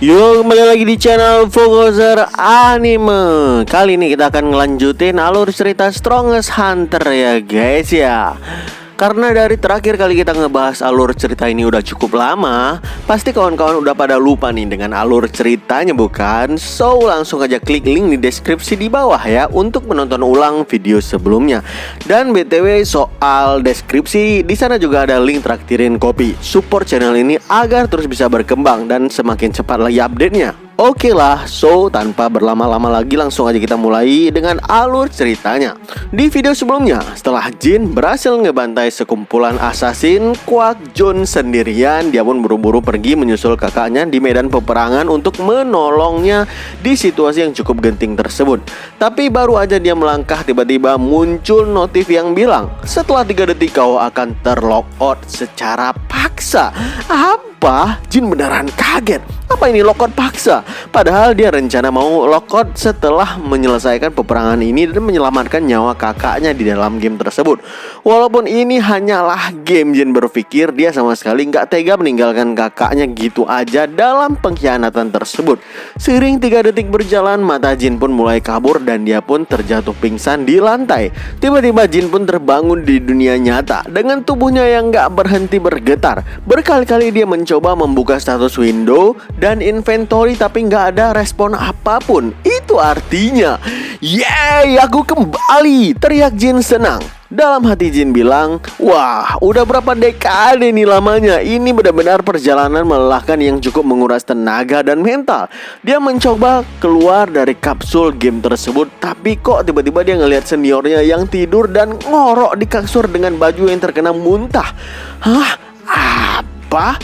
Yo, kembali lagi di channel Fokuser Anime. Kali ini kita akan ngelanjutin alur cerita Strongest Hunter ya guys ya. Karena dari terakhir kali kita ngebahas alur cerita ini udah cukup lama, pasti kawan-kawan udah pada lupa nih dengan alur ceritanya bukan? So langsung aja klik link di deskripsi di bawah ya untuk menonton ulang video sebelumnya. Dan BTW soal deskripsi, di sana juga ada link traktirin kopi. Support channel ini agar terus bisa berkembang dan semakin cepat lagi update-nya. Oke lah, so tanpa berlama-lama lagi langsung aja kita mulai dengan alur ceritanya. Di video sebelumnya, setelah Jin berhasil ngebantai sekumpulan assassin, Kwak Jun sendirian, dia pun buru-buru pergi menyusul kakaknya di medan peperangan untuk menolongnya di situasi yang cukup genting tersebut. Tapi baru aja dia melangkah, tiba-tiba muncul notif yang bilang, setelah 3 detik kau akan terlock out secara paksa. Apa? Jin beneran kaget. Apa ini lockout paksa? Padahal dia rencana mau lockout setelah menyelesaikan peperangan ini dan menyelamatkan nyawa kakaknya di dalam game tersebut. Walaupun ini hanyalah game, Jin berpikir dia sama sekali nggak tega meninggalkan kakaknya gitu aja dalam pengkhianatan tersebut. Seiring 3 detik berjalan, mata Jin pun mulai kabur dan dia pun terjatuh pingsan di lantai. Tiba-tiba Jin pun terbangun di dunia nyata dengan tubuhnya yang nggak berhenti bergetar. Berkali-kali dia mencoba membuka status window dan inventory tapi nggak ada respon apapun. Itu artinya, yeay, aku kembali, teriak Jin senang. Dalam hati Jin bilang, wah, udah berapa dekade nih lamanya. Ini benar-benar perjalanan melelahkan yang cukup menguras tenaga dan mental. Dia mencoba keluar dari kapsul game tersebut, tapi kok tiba-tiba dia ngelihat seniornya yang tidur dan ngorok di kasur dengan baju yang terkena muntah. Hah? Apa?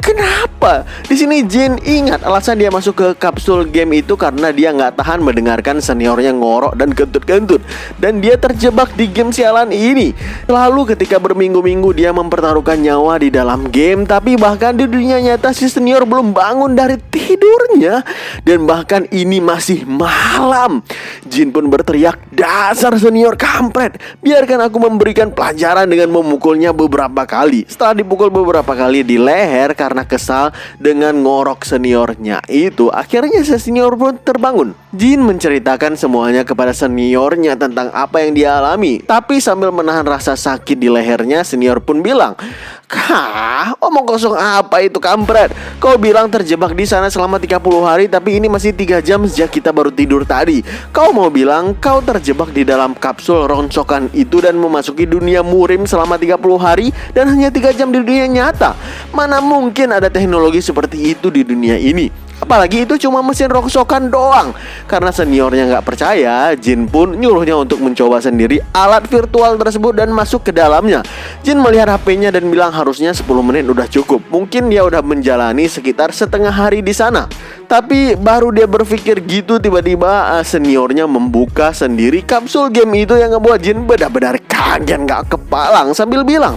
Kenapa? Di sini Jin ingat alasan dia masuk ke kapsul game itu karena dia nggak tahan mendengarkan seniornya ngorok dan kentut-kentut, dan dia terjebak di game sialan ini. Lalu ketika berminggu-minggu dia mempertaruhkan nyawa di dalam game, tapi bahkan di dunia nyata si senior belum bangun dari tidurnya, dan bahkan ini masih malam. Jin pun berteriak, dasar senior kampret, biarkan aku memberikan pelajaran dengan memukulnya beberapa kali. Setelah dipukul beberapa kali di leher karena kesal dengan ngorok seniornya itu, akhirnya si senior pun terbangun. Jin menceritakan semuanya kepada seniornya tentang apa yang dia alami, tapi sambil menahan rasa sakit di lehernya, senior pun bilang, "Hah, omong kosong apa itu kampret? Kau bilang terjebak di sana selama 30 hari, tapi ini masih 3 jam sejak kita baru tidur tadi. Kau mau bilang kau terjebak di dalam kapsul roncokan itu dan memasuki dunia murim selama 30 hari dan hanya 3 jam di dunia nyata? Mana mungkin ada teknologi seperti itu di dunia ini? Apalagi itu cuma mesin rongsokan doang." Karena seniornya nggak percaya, Jin pun nyuruhnya untuk mencoba sendiri alat virtual tersebut dan masuk ke dalamnya. Jin melihat HP-nya dan bilang harusnya 10 menit udah cukup. Mungkin dia udah menjalani sekitar setengah hari di sana. Tapi baru dia berpikir gitu, tiba-tiba seniornya membuka sendiri kapsul game itu yang ngebuat Jin benar-benar kaget nggak kepalang sambil bilang,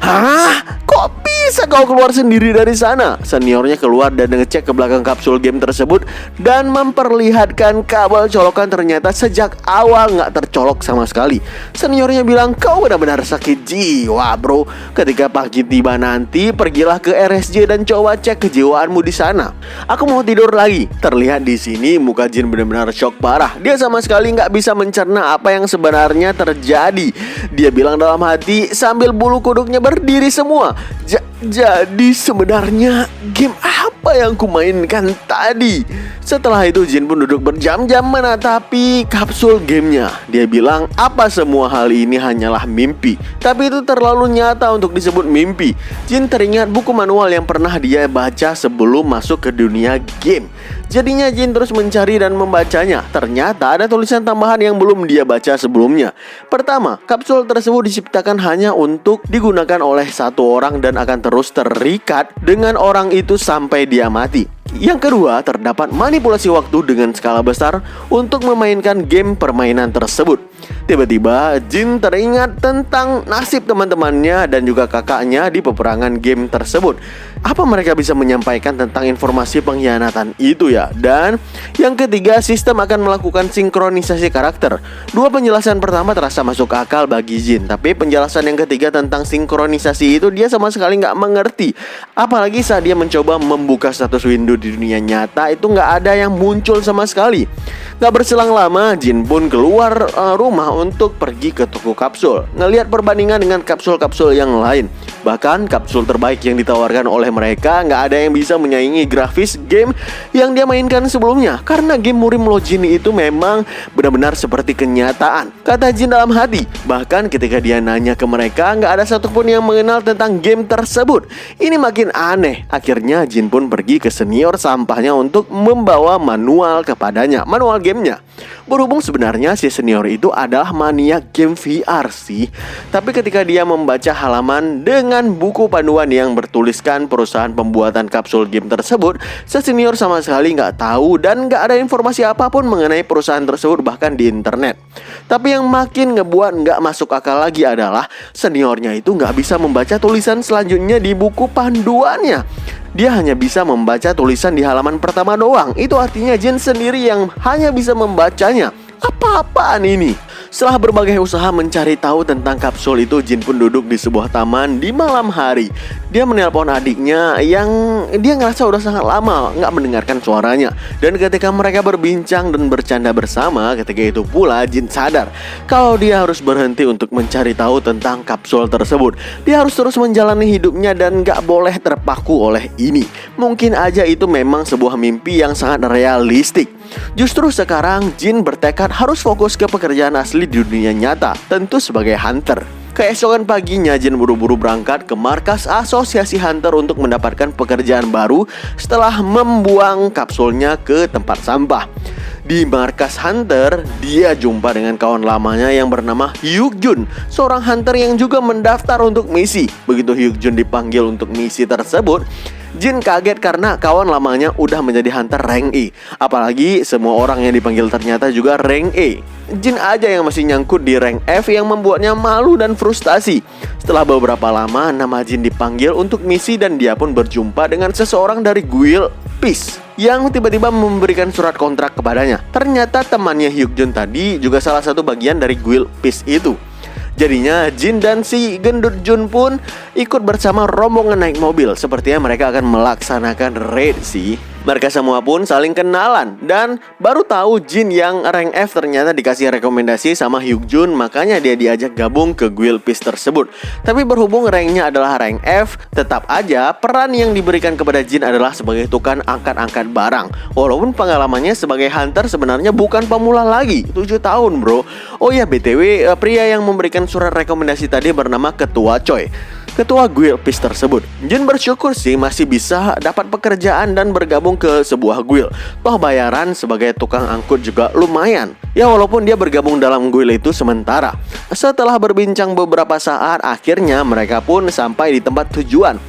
"Hah? Kok bisa kau keluar sendiri dari sana?" Seniornya keluar dan ngecek ke belakang kapsul game tersebut dan memperlihatkan kabel colokan ternyata sejak awal nggak tercolok sama sekali. Seniornya bilang, "Kau benar-benar sakit jiwa bro. Ketika pagi tiba nanti, pergilah ke RSJ dan coba cek kejiwaanmu di sana. Aku mau tidur lagi." Terlihat di sini muka Jin benar-benar shock parah. Dia sama sekali nggak bisa mencerna apa yang sebenarnya terjadi. Dia bilang dalam hati sambil bulu kuduknya berdiri semua, Jadi sebenarnya game apa yang kumainkan tadi? Setelah itu Jin pun duduk berjam-jam menatapi kapsul gamenya. Dia bilang apa semua hal ini hanyalah mimpi, tapi itu terlalu nyata untuk disebut mimpi. Jin teringat buku manual yang pernah dia baca sebelum masuk ke dunia game. Jadinya Jin terus mencari dan membacanya. Ternyata ada tulisan tambahan yang belum dia baca sebelumnya. Pertama, kapsul tersebut diciptakan hanya untuk digunakan oleh satu orang dan akan terus terikat dengan orang itu sampai dia mati. Yang kedua, terdapat manipulasi waktu dengan skala besar untuk memainkan game permainan tersebut. Tiba-tiba Jin teringat tentang nasib teman-temannya dan juga kakaknya di peperangan game tersebut. Apa mereka bisa menyampaikan tentang informasi pengkhianatan itu ya? Dan yang ketiga, sistem akan melakukan sinkronisasi karakter. Dua penjelasan pertama terasa masuk akal bagi Jin, tapi penjelasan yang ketiga tentang sinkronisasi itu dia sama sekali nggak mengerti. Apalagi saat dia mencoba membuka status window di dunia nyata, itu nggak ada yang muncul sama sekali. Gak berselang lama, Jin pun keluar rumah untuk pergi ke toko kapsul, ngelihat perbandingan dengan kapsul-kapsul yang lain. Bahkan kapsul terbaik yang ditawarkan oleh mereka nggak ada yang bisa menyaingi grafis game yang dia mainkan sebelumnya. Karena game Murim Lo Jin itu memang benar-benar seperti kenyataan, kata Jin dalam hati. Bahkan ketika dia nanya ke mereka, nggak ada satupun yang mengenal tentang game tersebut. Ini makin aneh. Akhirnya Jin pun pergi ke senior sampahnya untuk membawa manual kepadanya, manual gamenya. Berhubung sebenarnya si senior itu adalah mania game VR sih, tapi ketika dia membaca halaman dengan buku panduan yang bertuliskan perusahaan pembuatan kapsul game tersebut, si senior sama sekali nggak tahu dan nggak ada informasi apapun mengenai perusahaan tersebut bahkan di internet. Tapi yang makin ngebuat nggak masuk akal lagi adalah seniornya itu nggak bisa membaca tulisan selanjutnya di buku panduannya. Dia hanya bisa membaca tulisan di halaman pertama doang. Itu artinya Jin sendiri yang hanya bisa membacanya. Apa-apaan ini? Setelah berbagai usaha mencari tahu tentang kapsul itu, Jin pun duduk di sebuah taman di malam hari. Dia menelpon adiknya yang dia ngerasa udah sangat lama nggak mendengarkan suaranya. Dan ketika mereka berbincang dan bercanda bersama, ketika itu pula Jin sadar kalau dia harus berhenti untuk mencari tahu tentang kapsul tersebut. Dia harus terus menjalani hidupnya dan nggak boleh terpaku oleh ini. Mungkin aja itu memang sebuah mimpi yang sangat realistik. Justru sekarang Jin bertekad harus fokus ke pekerjaan asli di dunia nyata, tentu sebagai hunter. Keesokan paginya Jin buru-buru berangkat ke markas asosiasi hunter untuk mendapatkan pekerjaan baru setelah membuang kapsulnya ke tempat sampah. Di markas hunter, dia jumpa dengan kawan lamanya yang bernama Hyuk Jun, seorang hunter yang juga mendaftar untuk misi. Begitu Hyuk Jun dipanggil untuk misi tersebut, Jin kaget karena kawan lamanya udah menjadi hunter rank E. Apalagi semua orang yang dipanggil ternyata juga rank E. Jin aja yang masih nyangkut di rank F yang membuatnya malu dan frustasi. Setelah beberapa lama, nama Jin dipanggil untuk misi dan dia pun berjumpa dengan seseorang dari guild Peace yang tiba-tiba memberikan surat kontrak kepadanya. Ternyata temannya Hyuk Jun tadi juga salah satu bagian dari guild Peace itu. Jadinya Jin dan si gendut Jun pun ikut bersama rombongan naik mobil. Sepertinya mereka akan melaksanakan raid sih. Mereka semua pun saling kenalan dan baru tahu Jin yang rank F ternyata dikasih rekomendasi sama Hyuk Jun, makanya dia diajak gabung ke guild Peace tersebut. Tapi berhubung ranknya adalah rank F, tetap aja peran yang diberikan kepada Jin adalah sebagai tukang angkat-angkat barang. Walaupun pengalamannya sebagai hunter sebenarnya bukan pemula lagi, 7 tahun bro. Oh ya BTW, pria yang memberikan surat rekomendasi tadi bernama Ketua Choi, ketua guild Peace tersebut. Jin bersyukur sih masih bisa dapat pekerjaan dan bergabung ke sebuah guild. Toh bayaran sebagai tukang angkut juga lumayan. Ya walaupun dia bergabung dalam guild itu sementara. Setelah berbincang beberapa saat, akhirnya mereka pun sampai di tempat tujuan.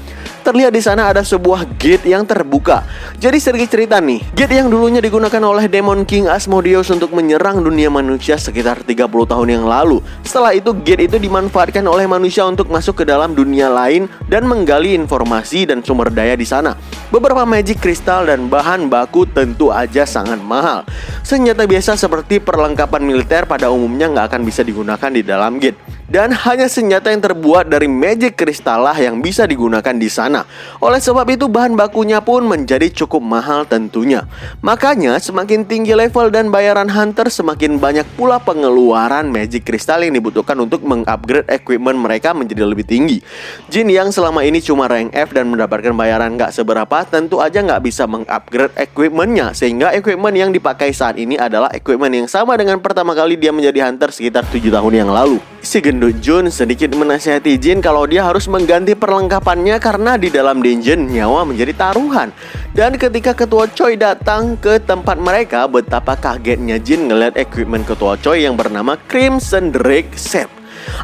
Terlihat di sana ada sebuah gate yang terbuka. Jadi sedikit cerita nih, gate yang dulunya digunakan oleh Demon King Asmodeus untuk menyerang dunia manusia sekitar 30 tahun yang lalu. Setelah itu gate itu dimanfaatkan oleh manusia untuk masuk ke dalam dunia lain dan menggali informasi dan sumber daya di sana. Beberapa magic kristal dan bahan baku tentu aja sangat mahal. Senjata biasa seperti perlengkapan militer pada umumnya nggak akan bisa digunakan di dalam gate. Dan hanya senjata yang terbuat dari magic kristal lah yang bisa digunakan di sana. Oleh sebab itu bahan bakunya pun menjadi cukup mahal tentunya. Makanya semakin tinggi level dan bayaran hunter, semakin banyak pula pengeluaran magic kristal yang dibutuhkan untuk mengupgrade equipment mereka menjadi lebih tinggi. Jin yang selama ini cuma rank F dan mendapatkan bayaran nggak seberapa, tentu aja nggak bisa mengupgrade equipmentnya. Sehingga equipment yang dipakai saat ini adalah equipment yang sama dengan pertama kali dia menjadi hunter sekitar 7 tahun yang lalu. Si gendut Jun sedikit menasihati Jin kalau dia harus mengganti perlengkapannya karena di dalam dungeon nyawa menjadi taruhan. Dan ketika Ketua Choi datang ke tempat mereka, betapa kagetnya Jin ngeliat equipment Ketua Choi yang bernama Crimson Drake Set.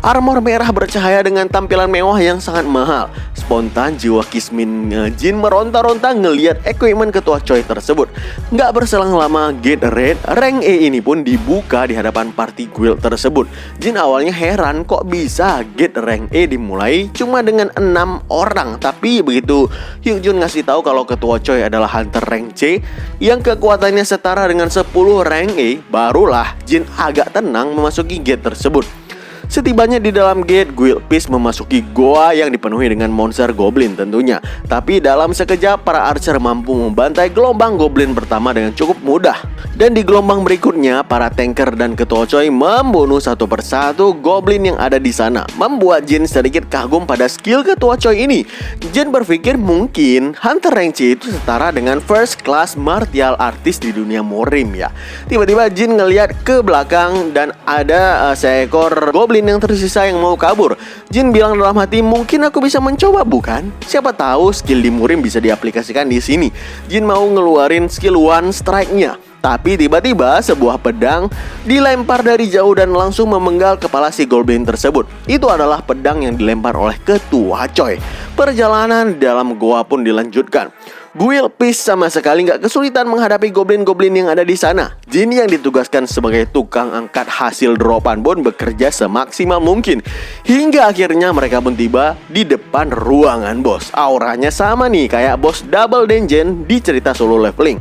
Armor merah bercahaya dengan tampilan mewah yang sangat mahal. Spontan jiwa Kismin Jin meronta-ronta ngeliat equipment ketua Choi tersebut. Nggak berselang lama, gate red rank E ini pun dibuka di hadapan party guild tersebut. Jin awalnya heran kok bisa gate rank E dimulai cuma dengan 6 orang. Tapi begitu Hyukjun ngasih tahu kalau ketua Choi adalah hunter rank C yang kekuatannya setara dengan 10 rank E, barulah Jin agak tenang memasuki gate tersebut. Setibanya di dalam gate, Guild Peace memasuki goa yang dipenuhi dengan monster goblin tentunya. Tapi dalam sekejap, para archer mampu membantai gelombang goblin pertama dengan cukup mudah. Dan di gelombang berikutnya, para tanker dan ketua Choi membunuh satu persatu goblin yang ada di sana, membuat Jin sedikit kagum pada skill ketua Choi ini. Jin berpikir mungkin Hunter Rank C itu setara dengan first class martial artist di dunia Morim ya. Tiba-tiba Jin ngelihat ke belakang dan ada seekor goblin yang tersisa yang mau kabur. Jin bilang dalam hati, mungkin aku bisa mencoba bukan? Siapa tahu skill di Murim bisa diaplikasikan di sini. Jin mau ngeluarin skill one strike-nya. Tapi tiba-tiba sebuah pedang dilempar dari jauh dan langsung memenggal kepala si goblin tersebut. Itu adalah pedang yang dilempar oleh ketua Choi. Perjalanan dalam goa pun dilanjutkan. Guild Peace sama sekali nggak kesulitan menghadapi goblin-goblin yang ada di sana. Jin yang ditugaskan sebagai tukang angkat hasil dropan pun bekerja semaksimal mungkin. Hingga akhirnya mereka pun tiba di depan ruangan bos. Auranya sama nih kayak bos Double Dungeon di cerita solo leveling.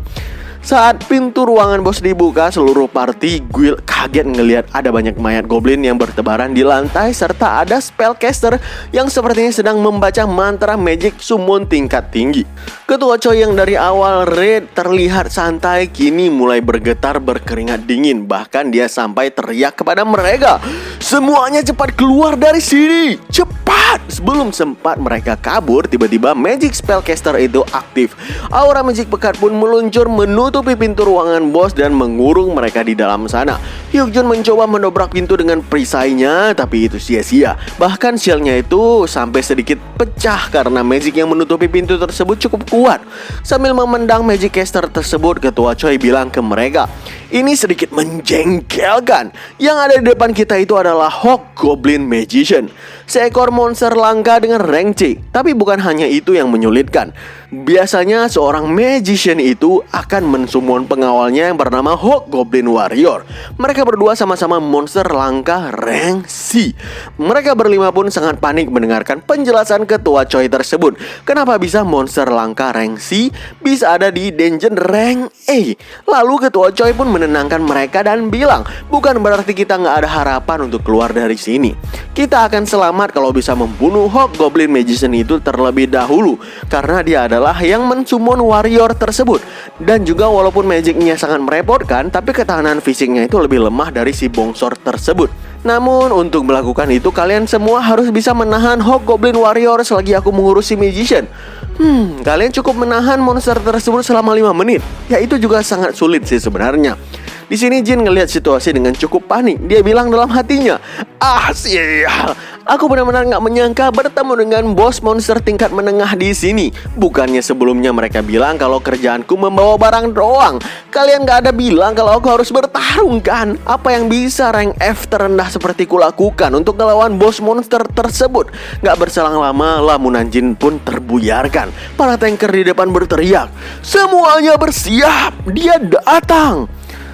Saat pintu ruangan bos dibuka, seluruh party guild kaget ngelihat ada banyak mayat goblin yang bertebaran di lantai, serta ada spellcaster yang sepertinya sedang membaca mantra magic summon tingkat tinggi. Ketua Choi yang dari awal red terlihat santai kini mulai bergetar berkeringat dingin. Bahkan dia sampai teriak kepada mereka, "Semuanya cepat keluar dari sini! Cepat!" Sebelum sempat mereka kabur, tiba-tiba magic spellcaster itu aktif. Aura magic pekat pun meluncur menutupi pintu ruangan bos dan mengurung mereka di dalam sana. Hyukjun mencoba mendobrak pintu dengan perisainya, tapi itu sia-sia. Bahkan shieldnya itu sampai sedikit pecah karena magic yang menutupi pintu tersebut cukup kuat. Sambil memandang magic caster tersebut, ketua Choi bilang ke mereka, "Ini sedikit menjengkelkan. Yang ada di depan kita itu adalah Hawk Goblin Magician, seekor monster langka dengan rank C. Tapi bukan hanya itu yang menyulitkan. Biasanya seorang magician itu akan mensummon pengawalnya yang bernama Hawk Goblin Warrior. Mereka berdua sama-sama monster langka rank C. Mereka berlima pun sangat panik mendengarkan penjelasan ketua Choi tersebut. Kenapa bisa monster langka rank C bisa ada di dungeon rank A? Lalu ketua Choi pun menenangkan mereka dan bilang, bukan berarti kita nggak ada harapan untuk keluar dari sini. Kita akan selamat kalau bisa membunuh Hawk Goblin Magician itu terlebih dahulu, karena dia adalah yang mensummon warrior tersebut. Dan juga walaupun magicnya sangat merepotkan, tapi ketahanan fisiknya itu lebih lemah dari si bongsor tersebut. Namun untuk melakukan itu kalian semua harus bisa menahan Hawk Goblin Warrior selagi aku mengurusi magician. Kalian cukup menahan monster tersebut selama 5 menit. Ya itu juga sangat sulit sih sebenarnya. Di sini Jin ngelihat situasi dengan cukup panik. Dia bilang dalam hatinya, sial, aku benar-benar nggak menyangka bertemu dengan bos monster tingkat menengah di sini. Bukannya sebelumnya mereka bilang kalau kerjaanku membawa barang doang. Kalian nggak ada bilang kalau aku harus bertarung kan? Apa yang bisa rank F terendah seperti kulakukan untuk melawan bos monster tersebut? Nggak berselang lama, lamunan Jin pun terbuyarkan. Para tanker di depan berteriak, "Semuanya bersiap, dia datang!"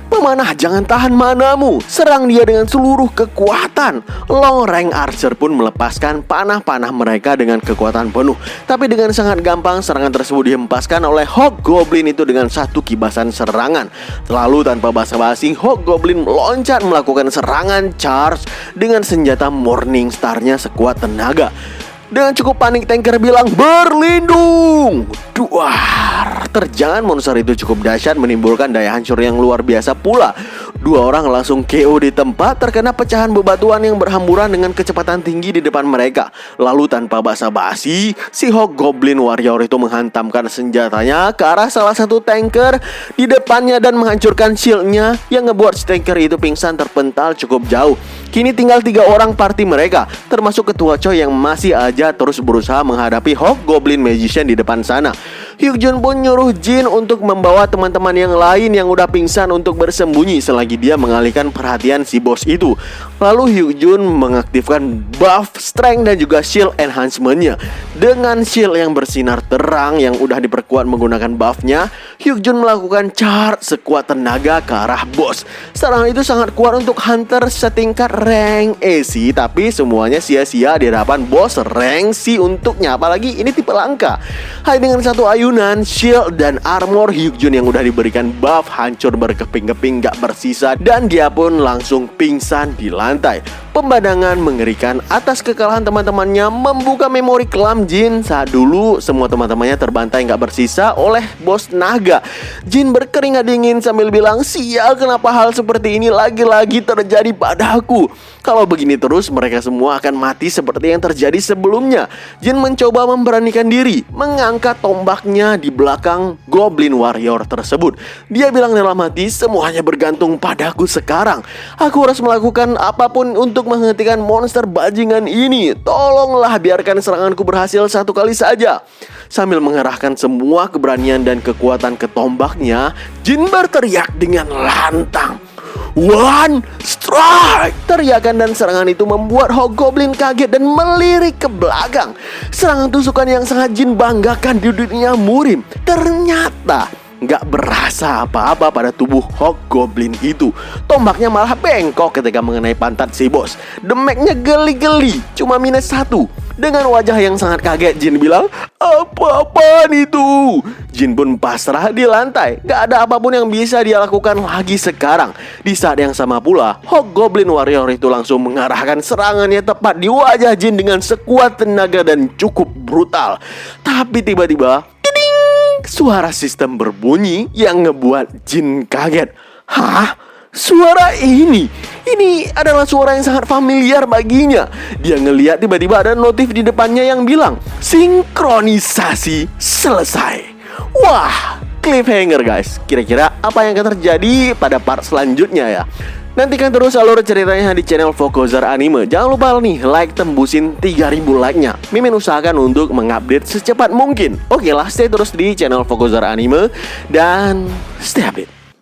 Pemanah, jangan tahan manamu, serang dia dengan seluruh kekuatan. Long rank archer pun melepaskan panah-panah mereka dengan kekuatan penuh. Tapi dengan sangat gampang serangan tersebut dihempaskan oleh Hawk Goblin itu dengan satu kibasan serangan. Lalu tanpa basa-basi, Hawk Goblin meloncat melakukan serangan charge dengan senjata Morning Star-nya sekuat tenaga. Dengan cukup panik, tanker bilang, "Berlindung!" Duar! Terjangan monster itu cukup dahsyat, menimbulkan daya hancur yang luar biasa pula. Dua orang langsung KO di tempat, terkena pecahan bebatuan yang berhamburan dengan kecepatan tinggi di depan mereka. Lalu tanpa basa-basi, si Hawk Goblin Warrior itu menghantamkan senjatanya ke arah salah satu tanker di depannya dan menghancurkan shieldnya yang ngebuat si tanker itu pingsan terpental cukup jauh. Kini tinggal 3 orang party mereka, termasuk ketua Choi yang masih aja terus berusaha menghadapi Hawk Goblin Magician di depan sana. Hyukjun pun nyuruh Jin untuk membawa teman-teman yang lain yang udah pingsan untuk bersembunyi selagi dia mengalihkan perhatian si bos itu. Lalu Hyukjun mengaktifkan buff strength dan juga shield enhancement-nya. Dengan shield yang bersinar terang yang udah diperkuat menggunakan buff-nya, Hyukjun melakukan charge sekuat tenaga ke arah bos. Serangan itu sangat kuat untuk hunter setingkat rank A sih, tapi semuanya sia-sia di hadapan bos rank C untuknya. Apalagi ini tipe langka. Hanya dengan satu ayunan, shield dan armor Hyukjun yang udah diberikan buff hancur berkeping-keping gak bersisa, dan dia pun langsung pingsan di lantai. Pemandangan mengerikan atas kekalahan teman-temannya membuka memori kelam Jin saat dulu semua teman-temannya terbantai gak bersisa oleh bos naga. Jin berkeringat dingin sambil bilang, "Sial, kenapa hal seperti ini lagi-lagi terjadi padaku? Kalau begini terus mereka semua akan mati seperti yang terjadi sebelumnya." Jin mencoba memberanikan diri, mengangkat tombaknya di belakang Goblin Warrior tersebut. Dia bilang dalam hati, "Semuanya bergantung padaku sekarang. Aku harus melakukan apapun untuk menghentikan monster bajingan ini. Tolonglah biarkan seranganku berhasil satu kali saja." Sambil mengerahkan semua keberanian dan kekuatan ke tombaknya, Jin berteriak dengan lantang, "One strike!" Teriakan dan serangan itu membuat Hobgoblin kaget dan melirik ke belakang. Serangan tusukan yang sangat Jin banggakan di dunia murim ternyata nggak berasa apa-apa pada tubuh Hobgoblin itu. Tombaknya malah bengkok ketika mengenai pantat si bos. Damage-nya geli-geli, cuma -1. Dengan wajah yang sangat kaget, Jin bilang, "Apa-apaan itu?" Jin pun pasrah di lantai. Gak ada apapun yang bisa dia lakukan lagi sekarang. Di saat yang sama pula, Hobgoblin Warrior itu langsung mengarahkan serangannya tepat di wajah Jin dengan sekuat tenaga dan cukup brutal. Tapi tiba-tiba, suara sistem berbunyi yang ngebuat Jin kaget. Hah? Suara ini adalah suara yang sangat familiar baginya. Dia ngeliat tiba-tiba ada notif di depannya yang bilang, "Sinkronisasi selesai." Wah, cliffhanger guys. Kira-kira apa yang akan terjadi pada part selanjutnya ya? Nantikan terus alur ceritanya di channel Fokozar Anime. Jangan lupa nih like tembusin 3000 like-nya. Mimin usahakan untuk mengupdate secepat mungkin. Oke lah, stay terus di channel Fokozar Anime dan stay update.